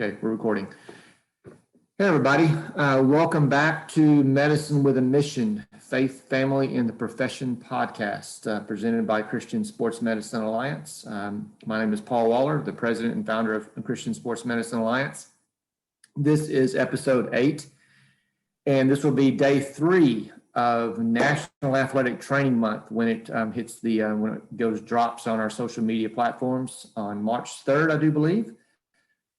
Okay, we're recording. Hey, everybody. Welcome back to Medicine with a Mission, Faith, Family, and the Profession podcast, presented by Christian Sports Medicine Alliance. My name is Paul Waller, the president and founder of Christian Sports Medicine Alliance. This is episode 8, and this will be day 3 of National Athletic Training Month when it hits when it drops on our social media platforms on March 3rd, I do believe.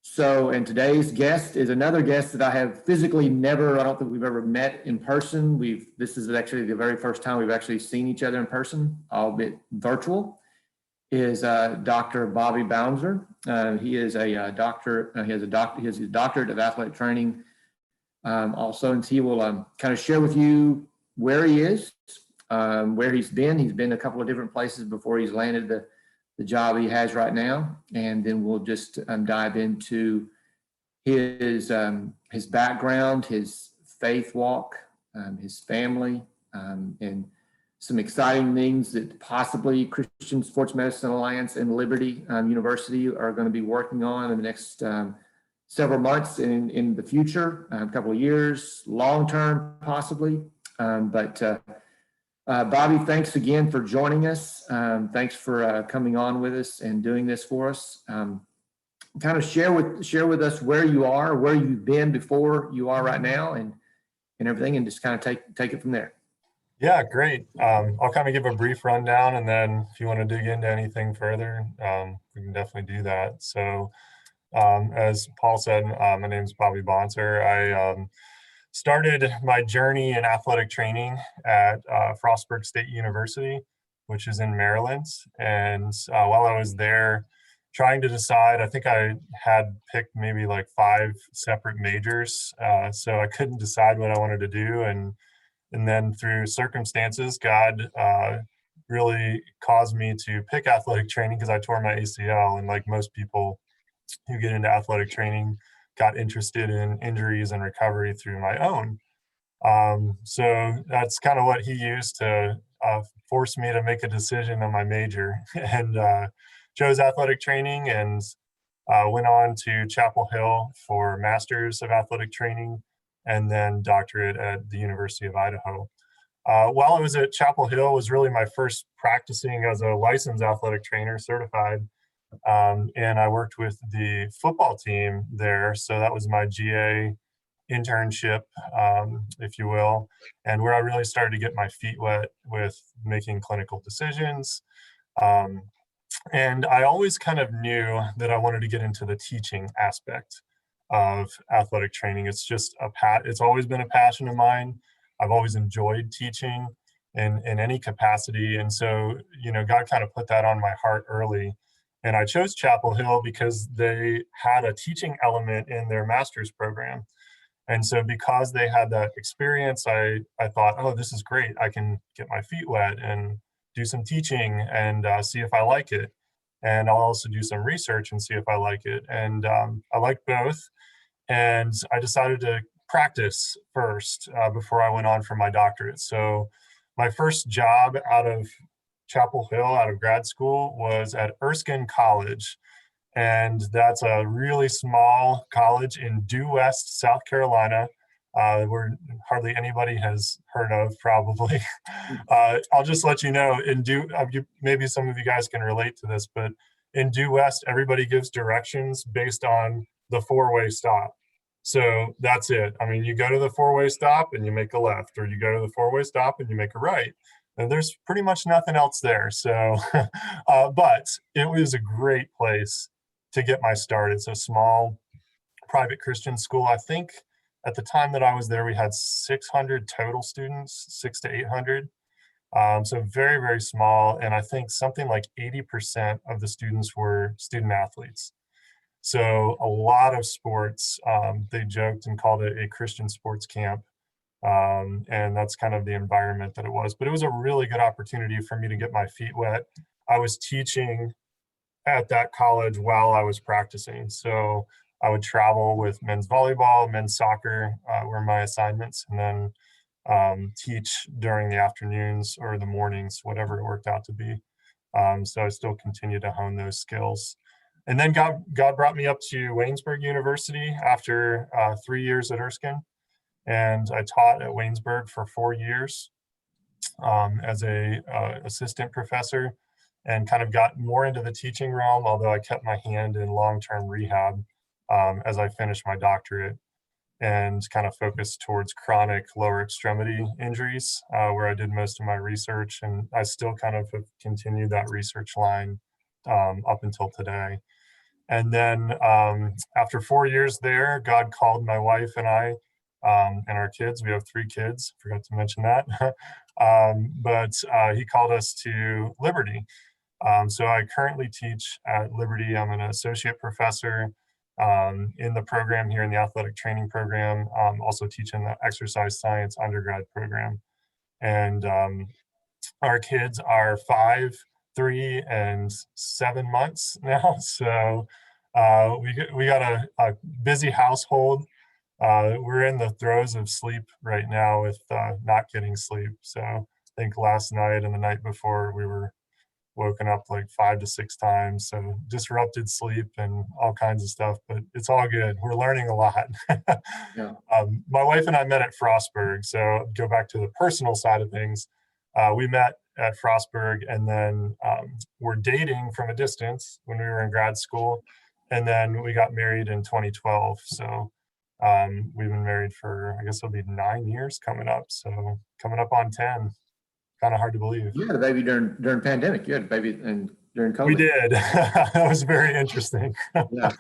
So, and today's guest is another guest that I have physically I don't think we've ever met in person. This is actually the very first time we've actually seen each other in person, albeit virtual, is Dr. Bobby Bouncer. He is a doctor, he has a doctorate of athletic training also, and he will kind of share with you where he is, where he's been. He's been a couple of different places before he's landed the job he has right now, and then we'll just dive into his background, his faith walk, his family, and some exciting things that possibly Christian Sports Medicine Alliance and Liberty University are going to be working on in the next several months in the future, a couple of years, long term possibly, Bobby, thanks again for joining us. Thanks for coming on with us and doing this for us. Kind of share with us where you are, where you've been before you are right now, and everything, and just kind of take it from there. Yeah, great. I'll kind of give a brief rundown, and then if you want to dig into anything further, we can definitely do that. So, as Paul said, my name is Bobby Bouncer. I started my journey in athletic training at Frostburg State University, which is in Maryland. And while I was there trying to decide, I think I had picked maybe like 5 separate majors. So I couldn't decide what I wanted to do. And then through circumstances, God really caused me to pick athletic training because I tore my ACL. And like most people who get into athletic training, got interested in injuries and recovery through my own. So that's kind of what he used to force me to make a decision on my major, and chose athletic training, and went on to Chapel Hill for Masters of Athletic Training and then doctorate at the University of Idaho. While I was at Chapel Hill was really my first practicing as a licensed athletic trainer, certified. And I worked with the football team there. So that was my GA internship, if you will, and where I really started to get my feet wet with making clinical decisions. And I always kind of knew that I wanted to get into the teaching aspect of athletic training. It's just it's always been a passion of mine. I've always enjoyed teaching in any capacity. And so, God kind of put that on my heart early. And I chose Chapel Hill because they had a teaching element in their master's program. And so because they had that experience, I thought, oh, this is great. I can get my feet wet and do some teaching and see if I like it. And I'll also do some research and see if I like it. And I liked both. And I decided to practice first before I went on for my doctorate. So my first job out of Chapel Hill, out of grad school, was at Erskine College. And that's a really small college in Due West, South Carolina, where hardly anybody has heard of, probably. I'll just let you know, maybe some of you guys can relate to this, but in Due West, everybody gives directions based on the 4-way stop. So that's it. I mean, you go to the 4-way stop and you make a left, or you go to the 4-way stop and you make a right. And there's pretty much nothing else there. So, but it was a great place to get my start. It's a small private Christian school. I think at the time that I was there, we had 600 total students, 600 to 800. So very, very small. And I think something like 80% of the students were student athletes. So a lot of sports. They joked and called it a Christian sports camp. And that's kind of the environment that it was. But it was a really good opportunity for me to get my feet wet. I was teaching at that college while I was practicing. So I would travel with men's volleyball, men's soccer were my assignments, and then teach during the afternoons or the mornings, whatever it worked out to be. So I still continue to hone those skills. And then God brought me up to Waynesburg University after 3 years at Erskine. And I taught at Waynesburg for 4 years as a assistant professor, and kind of got more into the teaching realm, although I kept my hand in long-term rehab as I finished my doctorate, and kind of focused towards chronic lower extremity injuries, where I did most of my research. And I still kind of have continued that research line up until today. And then after 4 years there, God called my wife and I and our kids. We have 3 kids, forgot to mention that. But he called us to Liberty. So I currently teach at Liberty. I'm an associate professor in the program here in the athletic training program. Also teaching the exercise science undergrad program. And our kids are 5, 3, and 7 months now. So we got a busy household. We're in the throes of sleep right now with not getting sleep. So I think last night and the night before we were woken up like 5 to 6 times. So disrupted sleep and all kinds of stuff, but it's all good. We're learning a lot. Yeah. My wife and I met at Frostburg. So go back to the personal side of things. We met at Frostburg, and then we're dating from a distance when we were in grad school. And then we got married in 2012. So we've been married for, I guess it'll be 9 years coming up. So coming up on 10. Kind of hard to believe. You had a baby during pandemic. You had a baby during COVID. We did. That was very interesting. Yeah.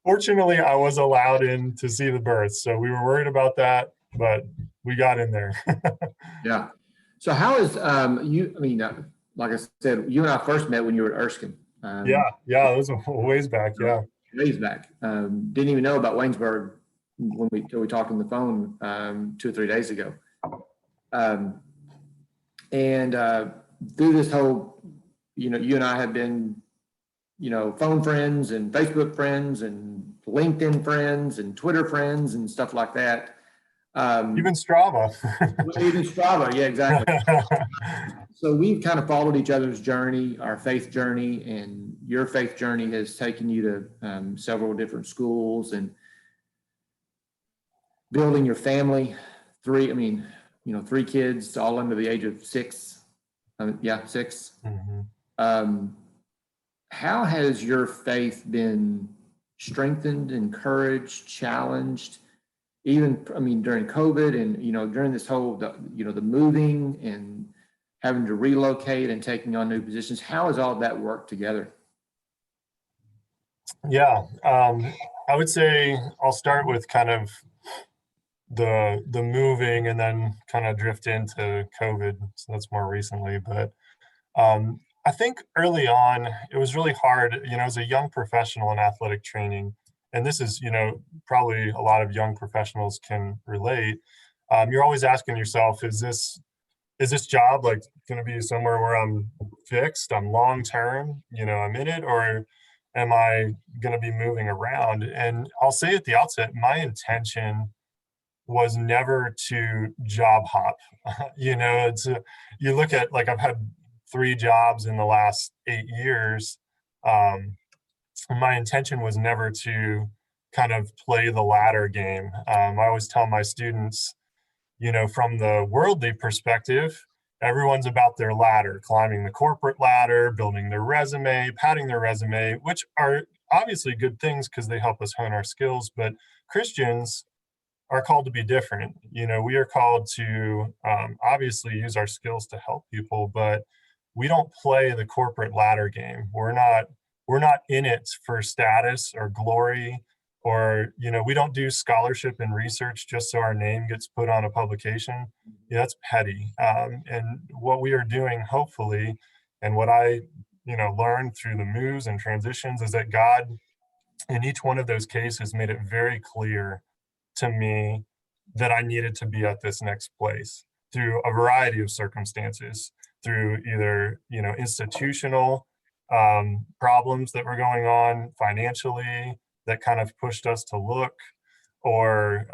Fortunately, I was allowed in to see the birth, so we were worried about that, but we got in there. Yeah. So how is you? I mean, like I said, you and I first met when you were at Erskine. Yeah, it was a ways back. Yeah, ways back. Didn't even know about Waynesburg till we talked on the phone 2 or 3 days ago. And through this whole, you and I have been, phone friends and Facebook friends and LinkedIn friends and Twitter friends and stuff like that. even Strava. Even Strava, yeah, exactly. So we've kind of followed each other's journey, our faith journey, and your faith journey has taken you to several different schools and building your family. 3 kids, all under the age of 6. 6. Mm-hmm. How has your faith been strengthened, encouraged, challenged, even, during COVID and, during this whole, the moving and having to relocate and taking on new positions? How has all that worked together? Yeah, I would say I'll start with kind of the moving and then kind of drift into COVID. So that's more recently, but I think early on it was really hard, as a young professional in athletic training, and this is, probably a lot of young professionals can relate. You're always asking yourself, is this job like going to be somewhere where I'm fixed, I'm long term, I'm in it, or am I going to be moving around? And I'll say at the outset, my intention was never to job hop. You look at, like, I've had 3 jobs in the last 8 years. My intention was never to kind of play the ladder game. I always tell my students, from the worldly perspective, everyone's about their ladder, climbing the corporate ladder, building their resume, padding their resume, which are obviously good things because they help us hone our skills. But Christians are called to be different. We are called to obviously use our skills to help people, but we don't play the corporate ladder game. We're not in it for status or glory, or we don't do scholarship and research just so our name gets put on a publication. Yeah, that's petty. And what we are doing, hopefully, and what I learned through the moves and transitions, is that God in each one of those cases made it very clear to me that I needed to be at this next place through a variety of circumstances, through either institutional problems that were going on financially that kind of pushed us to look, or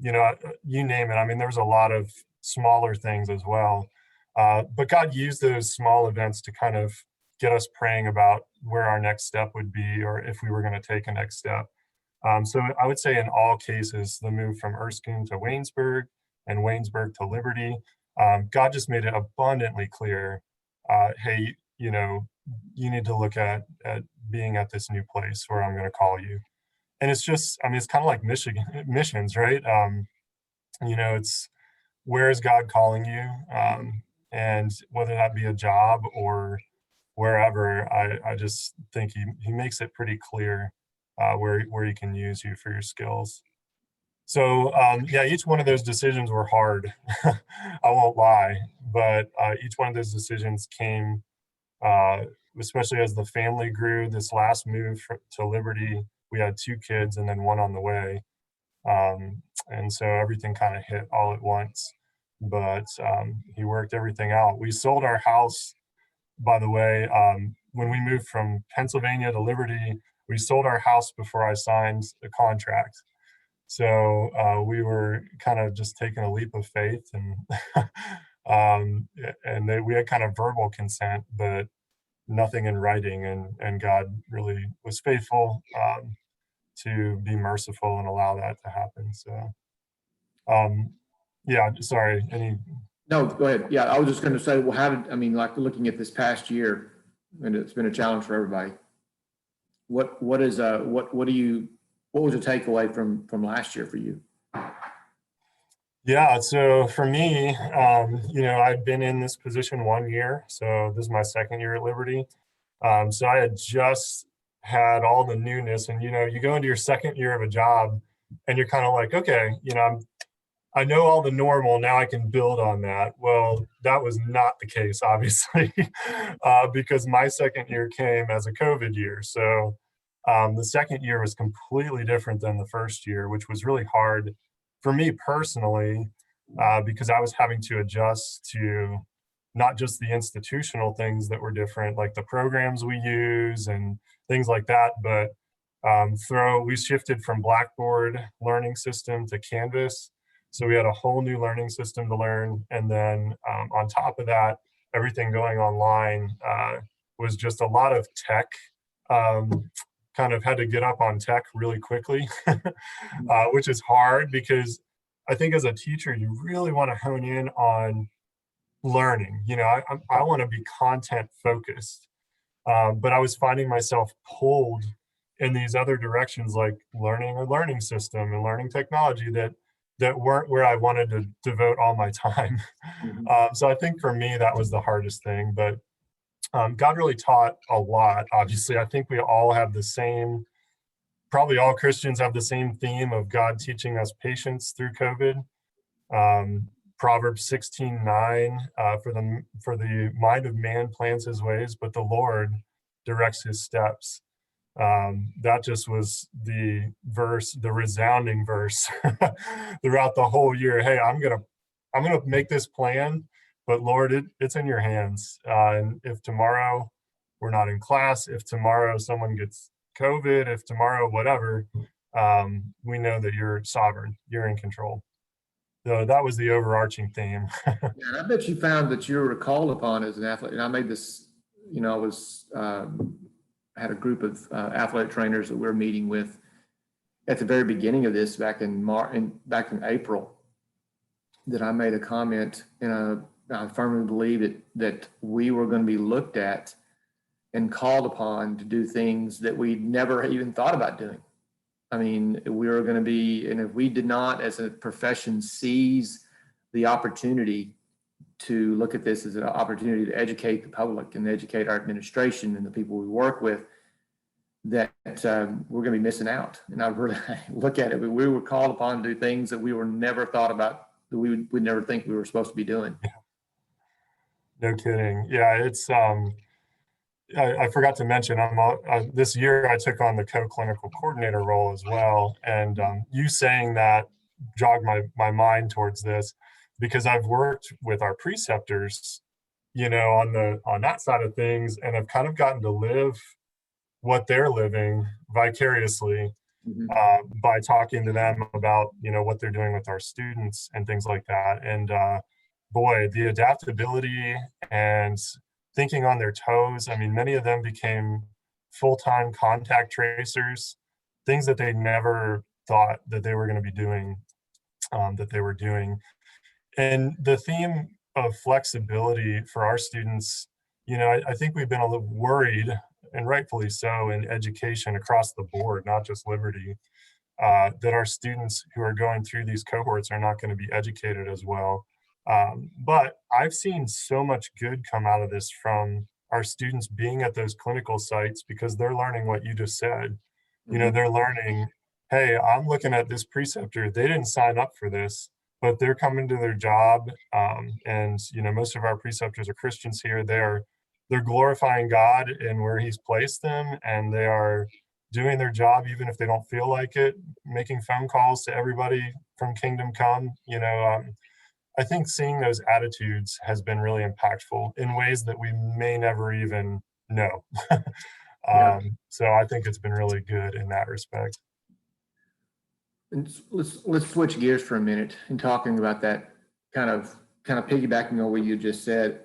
you name it. There was a lot of smaller things as well, but God used those small events to kind of get us praying about where our next step would be, or if we were going to take a next step. So I would say in all cases, the move from Erskine to Waynesburg and Waynesburg to Liberty, God just made it abundantly clear, hey, you need to look at being at this new place where I'm going to call you. And it's just, I mean, it's kind of like missions, right? It's, where is God calling you? And whether that be a job or wherever, I just think he makes it pretty clear where he can use you for your skills. So yeah, each one of those decisions were hard. I won't lie, but each one of those decisions came, especially as the family grew. This last move to Liberty, we had 2 kids and then 1 on the way. And so everything kind of hit all at once, but he worked everything out. We sold our house, by the way, when we moved from Pennsylvania to Liberty. We sold our house before I signed the contract. So we were kind of just taking a leap of faith, and we had kind of verbal consent, but nothing in writing. And God really was faithful to be merciful and allow that to happen. So yeah, sorry. No, go ahead. Yeah, I was just going to say, well, like looking at this past year, and it's been a challenge for everybody. What was the takeaway from last year for you? Yeah, so for me, I'd been in this position 1 year, so this is my 2nd year at Liberty. So I had just had all the newness, and you go into your 2nd year of a job, and you're kind of like, okay, I know all the normal, now I can build on that. Well, that was not the case, obviously, because my 2nd year came as a COVID year. So the 2nd year was completely different than the 1st year, which was really hard for me personally, because I was having to adjust to not just the institutional things that were different, like the programs we use and things like that, but we shifted from Blackboard learning system to Canvas. So we had a whole new learning system to learn. And then on top of that, everything going online was just a lot of tech. Kind of had to get up on tech really quickly, which is hard because I think as a teacher, you really want to hone in on learning. I want to be content focused, but I was finding myself pulled in these other directions, like learning a learning system and learning technology that weren't where I wanted to devote all my time. So I think for me, that was the hardest thing, but God really taught a lot. Obviously, I think we all have probably all Christians have the same theme of God teaching us patience through COVID. Proverbs 16:9, for the mind of man plans his ways, but the Lord directs his steps. That just was the resounding verse throughout the whole year. Hey, I'm gonna make this plan, but Lord, it's in your hands. And if tomorrow we're not in class, if tomorrow someone gets COVID, if tomorrow whatever, we know that you're sovereign, you're in control. So that was the overarching theme. Yeah, and I bet you found that you were called upon as an athlete. And I made this, I had a group of athletic trainers that we were meeting with at the very beginning of this back in April, that I made a comment, and I firmly believe that we were going to be looked at and called upon to do things that we never even thought about doing. I mean, we were going to be, and if we did not, as a profession, seize the opportunity to look at this as an opportunity to educate the public and educate our administration and the people we work with, that we're going to be missing out. And I really look at it, we were called upon to do things that we were never thought about, that we would never think we were supposed to be doing. No kidding. Yeah, it's I forgot to mention, this year I took on the co-clinical coordinator role as well. And you saying that jogged my mind towards this, because I've worked with our preceptors, on that side of things, and I've kind of gotten to live what they're living vicariously by talking to them about, what they're doing with our students and things like that. And boy, the adaptability and thinking on their toes. I mean, many of them became full-time contact tracers, things that they never thought that they were going to be doing, that they were doing. And the theme of flexibility for our students, I think we've been a little worried, and rightfully so, in education across the board, not just Liberty, that our students who are going through these cohorts are not going to be educated as well. But I've seen so much good come out of this from our students being at those clinical sites, because they're learning what you just said. They're learning, hey, I'm looking at this preceptor. They didn't sign up for this, but they're coming to their job. And most of our preceptors are Christians here. They're glorifying God in where He's placed them, and they are doing their job even if they don't feel like it, making phone calls to everybody from Kingdom Come. I think seeing those attitudes has been really impactful in ways that we may never even know. Yeah. So I think it's been really good in that respect. And let's switch gears for a minute and talking about that, kind of piggybacking on what you just said.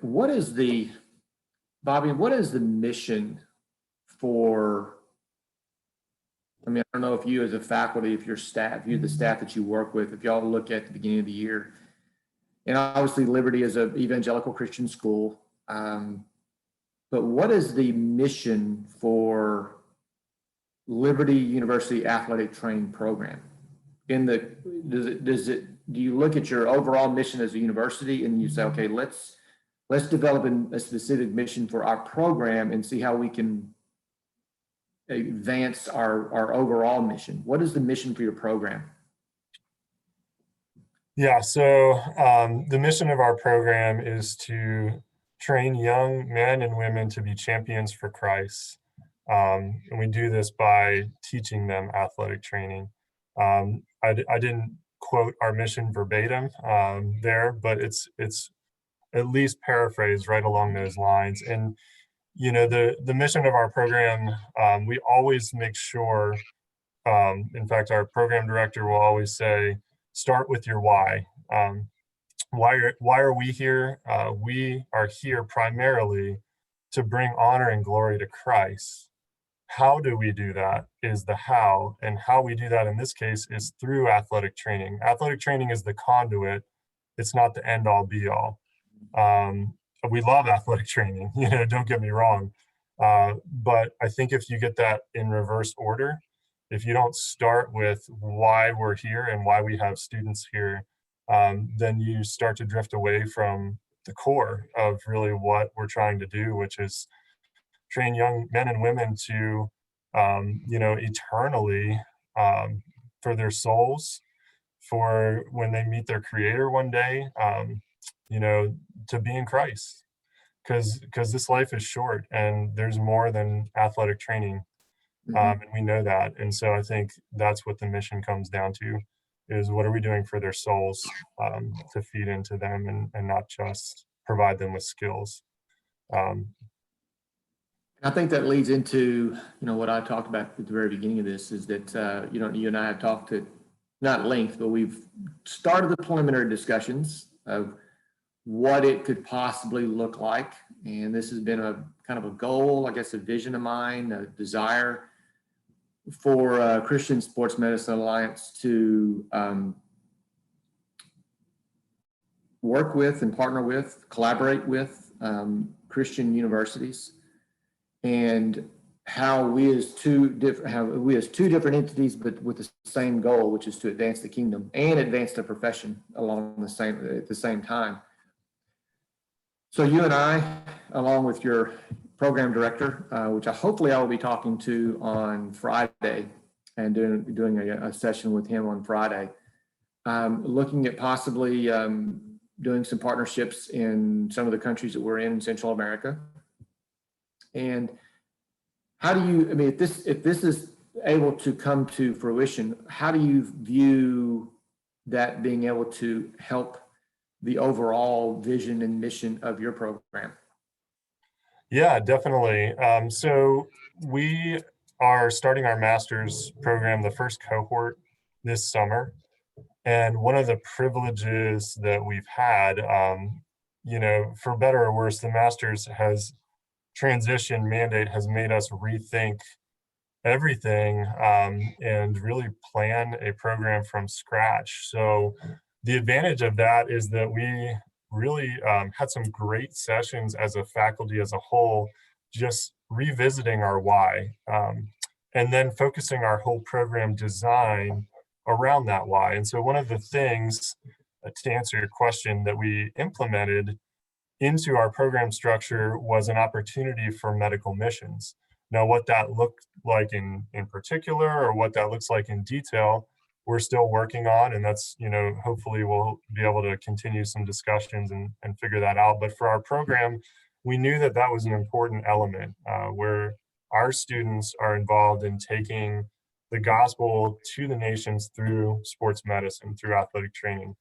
Bobby, what is the mission for, I mean, I don't know if you as a faculty, if your staff, you the staff that you work with, if y'all look at the beginning of the year, and obviously Liberty is an evangelical Christian school, but what is the mission for Liberty University Athletic Training Program? Do you look at your overall mission as a university and you say, okay, let's develop a specific mission for our program and see how we can advance our overall mission? What is the mission for your program? Yeah, so the mission of our program is to train young men and women to be champions for Christ. And we do this by teaching them athletic training. I didn't quote our mission verbatim there, but it's at least paraphrased right along those lines. And the mission of our program, we always make sure, in fact, our program director will always say, start with your why. Why are we here? We are here primarily to bring honor and glory to Christ. How do we do that is the how, and how we do that in this case is through athletic training. Athletic training is the conduit. It's not the end all be all. We love athletic training, don't get me wrong. But I think if you get that in reverse order, if you don't start with why we're here and why we have students here, then you start to drift away from the core of really what we're trying to do, which is train young men and women to, eternally, for their souls, for when they meet their creator one day, to be in Christ. Because this life is short and there's more than athletic training. And we know that. And so I think that's what the mission comes down to, is what are we doing for their souls, to feed into them and not just provide them with skills. I think that leads into, what I talked about at the very beginning of this is that, you and I have talked at not at length, but we've started the preliminary discussions of what it could possibly look like. And this has been a kind of a goal, I guess, a vision of mine, a desire for Christian Sports Medicine Alliance to work with and partner with, collaborate with Christian universities, and how we as two different entities, but with the same goal, which is to advance the kingdom and advance the profession at the same time. So you and I, along with your program director, which hopefully I will be talking to on Friday and doing a session with him on Friday, looking at possibly doing some partnerships in some of the countries that we're in Central America. And how do you, if this is able to come to fruition, how do you view that being able to help the overall vision and mission of your program? Yeah, definitely. So we are starting our master's program, the first cohort, this summer. And one of the privileges that we've had, for better or worse, the master's has transition mandate has made us rethink everything and really plan a program from scratch. So the advantage of that is that we really had some great sessions as a faculty as a whole, just revisiting our why, and then focusing our whole program design around that why. And so one of the things, to answer your question, that we implemented into our program structure was an opportunity for medical missions. Now, what that looked like in particular, or what that looks like in detail, we're still working on, and that's, hopefully we'll be able to continue some discussions and figure that out. But for our program, we knew that that was an important element where our students are involved in taking the gospel to the nations through sports medicine, through athletic training.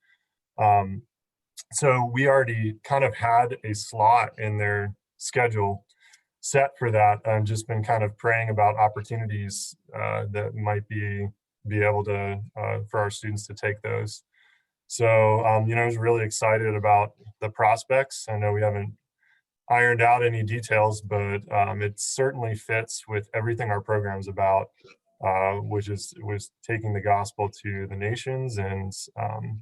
So we already kind of had a slot in their schedule set for that, and just been kind of praying about opportunities that might be able to for our students to take those. So I was really excited about the prospects. I know we haven't ironed out any details, but it certainly fits with everything our program's about, which was taking the gospel to the nations and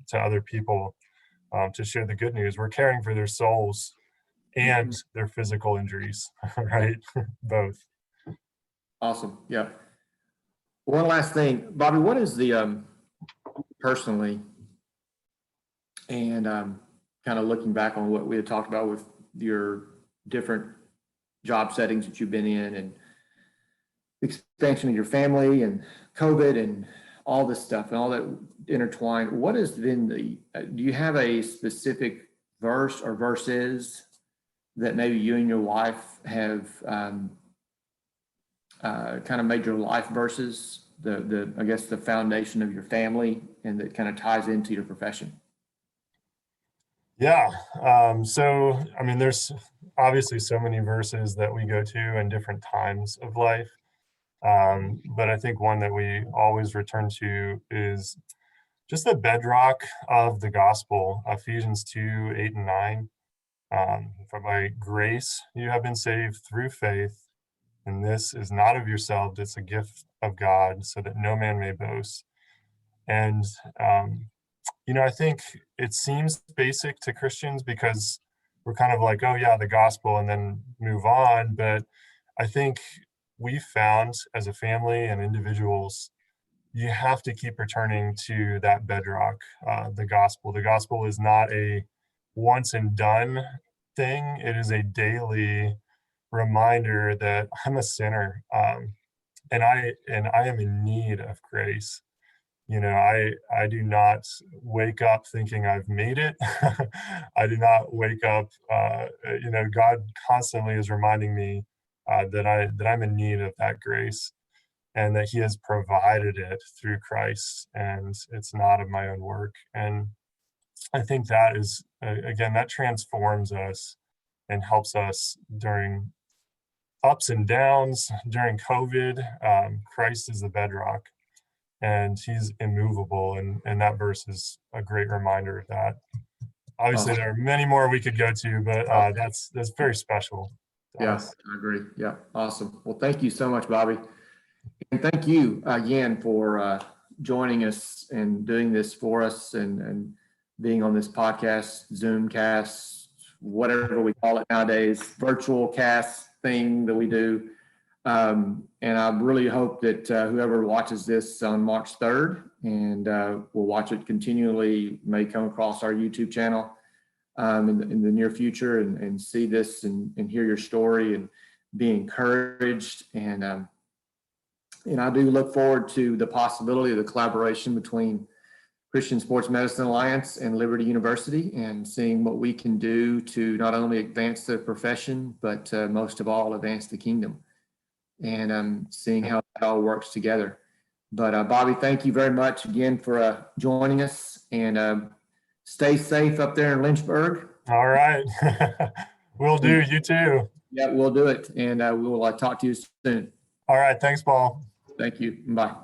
to other people, to share the good news. We're caring for their souls and their physical injuries, right? Both. Awesome. Yeah. One last thing, Bobby, what is the, personally, and kind of looking back on what we had talked about with your different job settings that you've been in, and expansion of your family and COVID and all this stuff and all that intertwined, what has been do you have a specific verse or verses that maybe you and your wife have kind of made your life verses, I guess the foundation of your family, and that kind of ties into your profession? Yeah. So, there's obviously so many verses that we go to in different times of life. But I think one that we always return to is just the bedrock of the gospel, Ephesians 2:8 and 9. For by grace you have been saved through faith, and this is not of yourselves, it's a gift of God, so that no man may boast. And I think it seems basic to Christians because we're kind of like, oh yeah, the gospel, and then move on. But I think we found as a family and individuals, you have to keep returning to that bedrock, the gospel. The gospel is not a once and done thing. It is a daily reminder that I'm a sinner, and I am in need of grace. I do not wake up thinking I've made it. I do not wake up. God constantly is reminding me that I'm in need of that grace, and that He has provided it through Christ, and it's not of my own work. And I think that is, again, that transforms us and helps us during ups and downs, during COVID. Christ is the bedrock, and He's immovable. And that verse is a great reminder of that. Obviously, there are many more we could go to, but that's very special to Yeah, us. I agree. Yeah, awesome. Well, thank you so much, Bobby. And thank you again for joining us and doing this for us, and being on this podcast, Zoom cast, whatever we call it nowadays, virtual cast thing that we do. And I really hope that whoever watches this on March 3rd and will watch it continually may come across our YouTube channel in the near future, and see this and hear your story and be encouraged. And I do look forward to the possibility of the collaboration between Christian Sports Medicine Alliance and Liberty University, and seeing what we can do to not only advance the profession, but most of all, advance the kingdom, and seeing how that all works together. But Bobby, thank you very much again for joining us, and stay safe up there in Lynchburg. All right. Will do. You too. Yeah, we'll do it. And we will talk to you soon. All right. Thanks, Paul. Thank you. Bye.